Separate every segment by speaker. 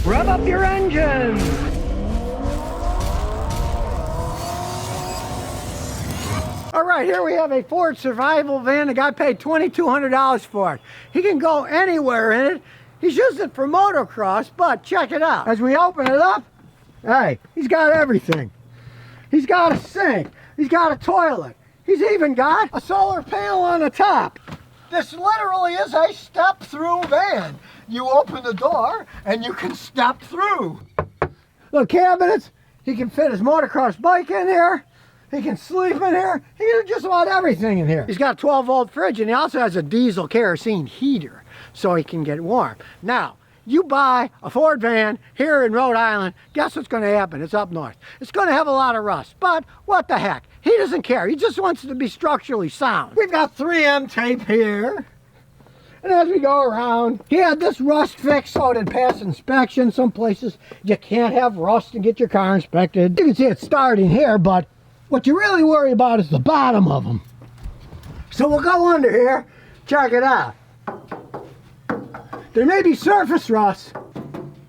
Speaker 1: Rev up your engines! All right, here we have a Ford survival van. The guy paid $2,200 for it. He can go anywhere in it. He's used it for motocross, but check it out. As we open it up, hey, he's got everything. He's got a sink. He's got a toilet. He's even got a solar panel on the top. This literally is a step-through van. You open the door and you can step through. Look, cabinets. He can fit his motocross bike in here. He can sleep in here. He can do just about everything in here. He's got a 12-volt fridge, and he also has a diesel kerosene heater so he can get warm. Now, you buy a Ford van here in Rhode Island, guess what's going to happen? It's up north. It's going to have a lot of rust, but what the heck? He doesn't care. He just wants it to be structurally sound. We've got 3M tape here. And as we go around, he had this rust fixed so it'd pass inspection. Some places you can't have rust and get your car inspected. You can see it starting here, but what you really worry about is the bottom of them. So we'll go under here, check it out. There may be surface rust,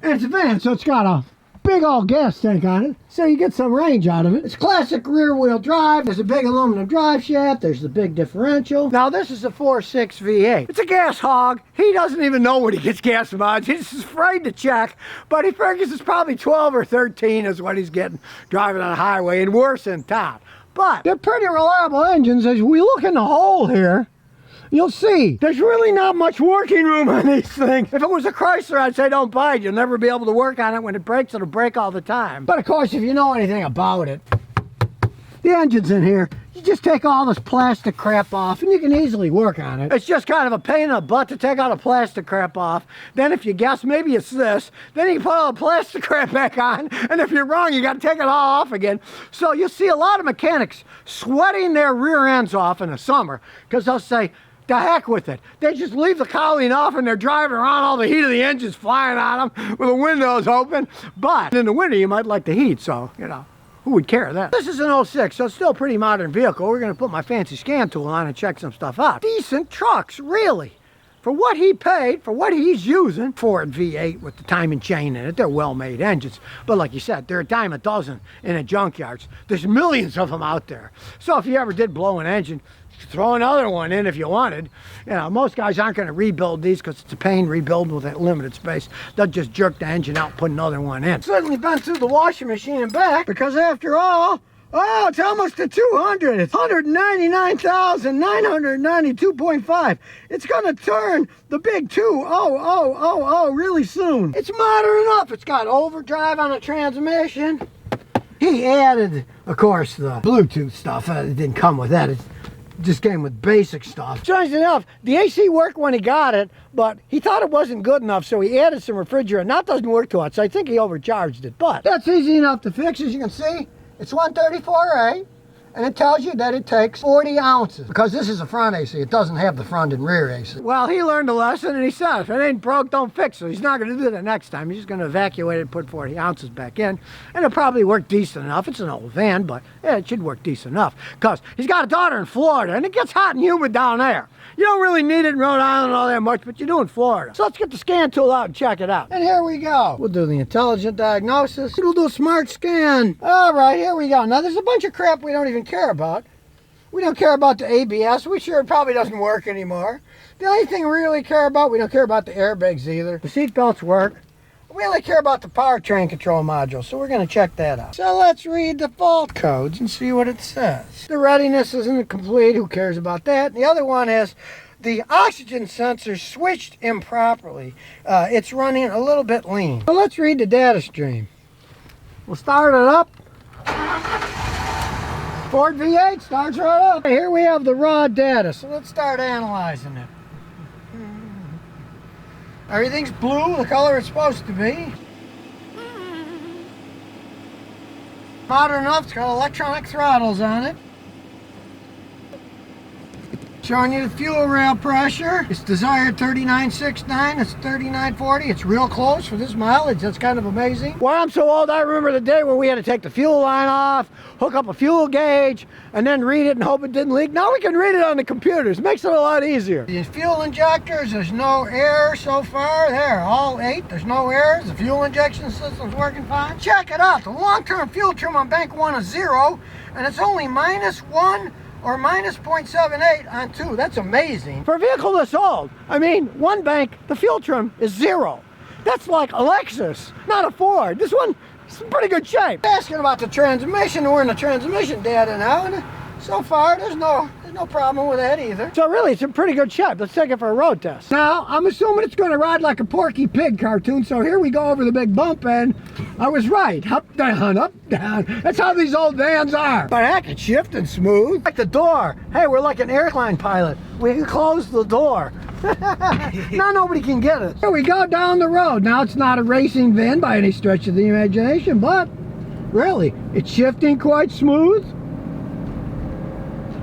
Speaker 1: and it's a van, so it's got a big old gas tank on it, so you get some range out of it. It's classic rear wheel drive. There's a big aluminum drive shaft. There's the big differential. Now this is a 4.6 V8. It's a gas hog. He doesn't even know when he gets gas mileage. He's just afraid to check, but he figures it's probably 12 or 13 is what he's getting driving on the highway, and worse in town. But they're pretty reliable engines. As we look in the hole here, you'll see there's really not much working room on these things. If it was a Chrysler, I'd say don't buy it. You'll never be able to work on it. When it breaks, it'll break all the time. But of course, if you know anything about it, the engine's in here. You just take all this plastic crap off and you can easily work on it. It's just kind of a pain in the butt to take all the plastic crap off. Then if you guess maybe it's this, then you can put all the plastic crap back on. And if you're wrong, you got to take it all off again. So you'll see a lot of mechanics sweating their rear ends off in the summer because they'll say, the heck with it. They just leave the cowling off and they're driving around, all the heat of the engine's flying on them with the windows open. But in the winter, you might like the heat, so, you know, who would care that? This is an 06, so it's still a pretty modern vehicle. We're going to put my fancy scan tool on and check some stuff out. Decent trucks, really. For what he paid, for what he's using, Ford V8 with the timing chain in it, they're well-made engines. But like you said, they're a dime a dozen in the junkyards. There's millions of them out there. So if you ever did blow an engine, throw another one in if you wanted. You know, most guys aren't going to rebuild these because it's a pain rebuilding with that limited space. They'll just jerk the engine out and put another one in. Certainly been through the washing machine and back because after all, oh, it's almost to 200. It's 199,992.5. It's going to turn the big 200 really soon. It's modern enough. It's got overdrive on the transmission. He added, of course, the Bluetooth stuff. It didn't come with that. It just came with basic stuff. Strange enough, the AC worked when he got it, but he thought it wasn't good enough, so he added some refrigerant. Now it doesn't work too much, so I think he overcharged it. But that's easy enough to fix, as you can see. It's 134A, and it tells you that it takes 40 ounces. Because this is a front AC, it doesn't have the front and rear AC. Well, he learned a lesson, and he said, if it ain't broke, don't fix it. He's not going to do that next time. He's just going to evacuate it and put 40 ounces back in, and it'll probably work decent enough. It's an old van, but yeah, it should work decent enough. Because he's got a daughter in Florida, and it gets hot and humid down there. You don't really need it in Rhode Island all that much, but you do in Florida. So let's get the scan tool out and check it out. And here we go. We'll do the intelligent diagnosis. We'll do a smart scan. All right, here we go. Now, there's a bunch of crap we don't even care about. We don't care about the ABS. We sure it probably doesn't work anymore. The only thing we really care about, we don't care about the airbags either. The seat belts work. We only care about the powertrain control module, so we're going to check that out. So let's read the fault codes and see what it says. The readiness isn't complete. Who cares about that? The other one is the oxygen sensor switched improperly. It's running a little bit lean. So let's read the data stream. We'll start it up. Ford V8 starts right up. Here we have the raw data, so let's start analyzing it. Everything's blue, the color it's supposed to be. Modern enough, it's got electronic throttles on it. Showing you the fuel rail pressure. It's desired 39.69. It's 39.40. It's real close for this mileage. That's kind of amazing. Well, I'm so old, I remember the day when we had to take the fuel line off, hook up a fuel gauge, and then read it and hope it didn't leak. Now we can read it on the computers. It makes it a lot easier. These fuel injectors, there's no error so far. There, all 8. There's no errors. The fuel injection system's working fine. Check it out. The long-term fuel trim on bank 1 is 0, and it's only -1 or minus 0.78 on 2. That's amazing. For a vehicle this old, I mean, one bank, the fuel trim is 0. That's like a Lexus, not a Ford. This one is in pretty good shape. Asking about the transmission, we're in the transmission data now, and so far there's no problem with that either. So really, it's in pretty good shape. Let's take it for a road test. Now, I'm assuming it's going to ride like a Porky Pig cartoon, so here we go over the big bump, and I was right. Up, down, up, down. That's how these old vans are. But heck, it's shifting smooth. Like the door. Hey, we're like an airline pilot. We can close the door. Now nobody can get it. Here we go down the road. Now, it's not a racing van by any stretch of the imagination, but really, it's shifting quite smooth.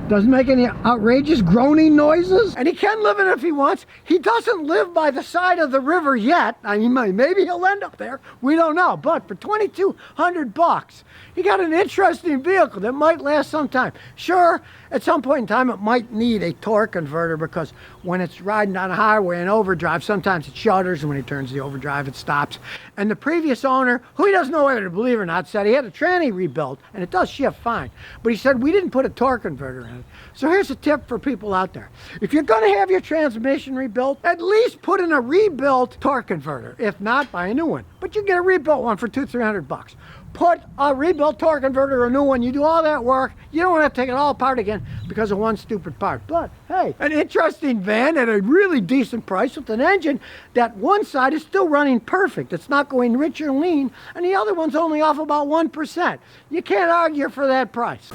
Speaker 1: Doesn't make any outrageous groaning noises. And he can live in it if he wants. He doesn't live by the side of the river yet. I mean, maybe he'll end up there. We don't know. But for $2,200, he got an interesting vehicle that might last some time. Sure, at some point in time, it might need a torque converter because when it's riding down a highway in overdrive, sometimes it shudders, and when he turns the overdrive, it stops. And the previous owner, who he doesn't know whether to believe or not, said he had a tranny rebuilt, and it does shift fine. But he said, we didn't put a torque converter in it. So here's a tip for people out there. If you're going to have your transmission rebuilt, at least put in a rebuilt torque converter. If not, buy a new one. But you get a rebuilt one for $200-300. Put a rebuilt torque converter or a new one. You do all that work. You don't have to take it all apart again because of one stupid part. But hey, an interesting van at a really decent price with an engine that one side is still running perfect. It's not going rich or lean, and the other one's only off about 1%. You can't argue for that price.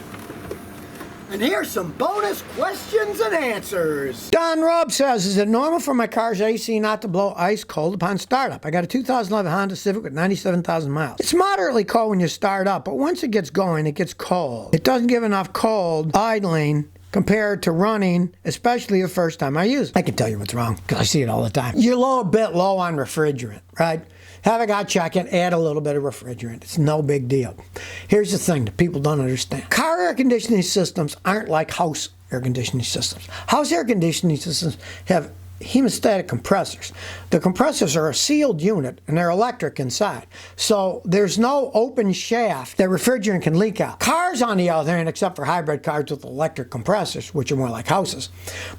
Speaker 1: And here's some bonus questions and answers. Don Rubb says, is it normal for my car's AC not to blow ice cold upon startup? I got a 2011 Honda Civic with 97,000 miles. It's moderately cold when you start up, but once it gets going, it gets cold. It doesn't give enough cold idling compared to running, especially the first time I use it. I can tell you what's wrong, because I see it all the time. You're a bit low on refrigerant, right? Have a guy check it, add a little bit of refrigerant. It's no big deal. Here's the thing that people don't understand. Car air conditioning systems aren't like house air conditioning systems. House air conditioning systems have hemostatic compressors. The compressors are a sealed unit and they're electric inside. So there's no open shaft that refrigerant can leak out. Cars, on the other hand, except for hybrid cars with electric compressors, which are more like houses,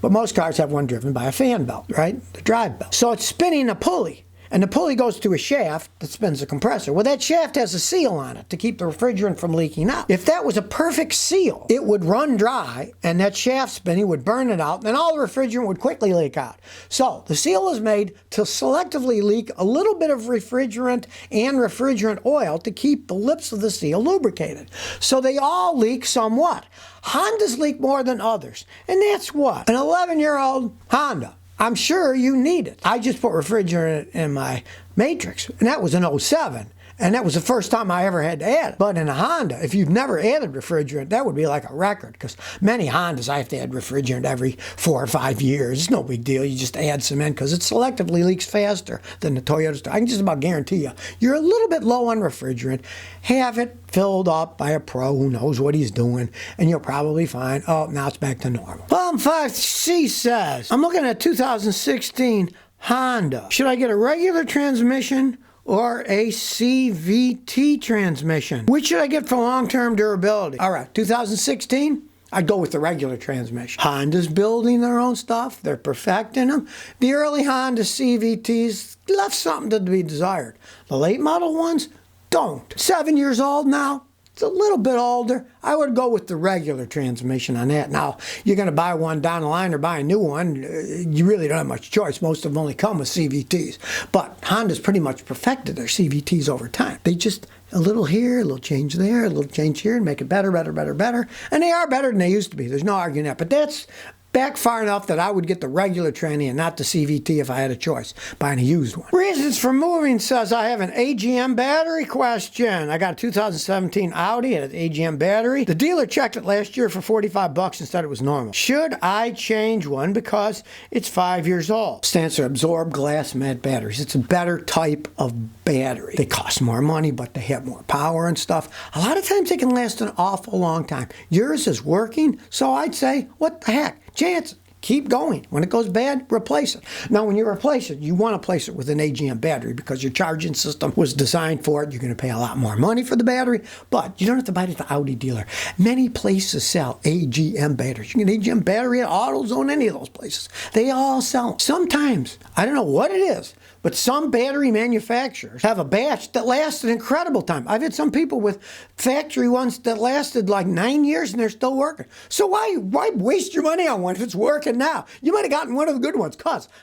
Speaker 1: but most cars have one driven by a fan belt, right? The drive belt. So it's spinning a pulley. And the pulley goes to a shaft that spins the compressor. Well, that shaft has a seal on it to keep the refrigerant from leaking out. If that was a perfect seal, it would run dry, and that shaft spinning would burn it out, and then all the refrigerant would quickly leak out. So the seal is made to selectively leak a little bit of refrigerant and refrigerant oil to keep the lips of the seal lubricated. So they all leak somewhat. Hondas leak more than others, and that's what? An 11-year-old Honda. I'm sure you need it. I just put refrigerant in my Matrix, and that was an 07. And that was the first time I ever had to add it. But in a Honda, if you've never added refrigerant, that would be like a record, because many Hondas I have to add refrigerant every 4 or 5 years. It's no big deal. You just add some in because it selectively leaks faster than the Toyota. I can just about guarantee you, you're a little bit low on refrigerant. Have it filled up by a pro who knows what he's doing, and you'll probably find, oh, now it's back to normal. Bomb 5C says, I'm looking at 2016 Honda. Should I get a regular transmission or a CVT transmission? Which should I get for long-term durability? All right, 2016, I'd go with the regular transmission. Honda's building their own stuff. They're perfecting them. The early Honda CVTs left something to be desired. The late model ones don't. 7 years old now. It's a little bit older. I would go with the regular transmission on that. Now, you're going to buy one down the line or buy a new one. You really don't have much choice. Most of them only come with CVTs. But Honda's pretty much perfected their CVTs over time. They just, a little here, a little change there, a little change here, and make it better, better, better, better. And they are better than they used to be. There's no arguing that. But that's back far enough that I would get the regular tranny and not the CVT if I had a choice, buying a used one. Reasons for moving says I have an AGM battery question. I got a 2017 Audi, had an AGM battery. The dealer checked it last year for 45 bucks and said it was normal. Should I change one because it's 5 years old? Stands for absorbed glass mat batteries. It's a better type of battery. They cost more money, but they have more power and stuff. A lot of times they can last an awful long time. Yours is working, so I'd say, what the heck? Chance, keep going. When it goes bad, replace it. Now, when you replace it, you want to place it with an AGM battery because your charging system was designed for it. You're going to pay a lot more money for the battery, but you don't have to buy it at the Audi dealer. Many places sell AGM batteries. You can get an AGM battery at AutoZone, any of those places. They all sell them. Sometimes, I don't know what it is, but some battery manufacturers have a batch that lasts an incredible time. I've had some people with factory ones that lasted like 9 years and they're still working. So why waste your money on one if it's working now? You might have gotten one of the good ones,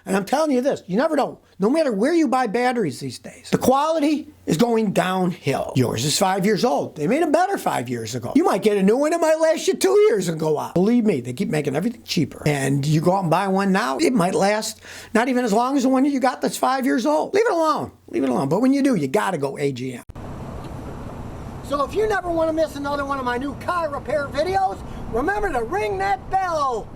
Speaker 1: and I'm telling you this, you never know. No matter where you buy batteries these days, the quality is going downhill. Yours is 5 years old. They made them better 5 years ago. You might get a new one that might last you 2 years and go out. Believe me, they keep making everything cheaper. And you go out and buy one now, it might last not even as long as the one you got that's 5 years old. Leave it alone. Leave it alone. But when you do, you got to go AGM. So if you never want to miss another one of my new car repair videos, remember to ring that bell.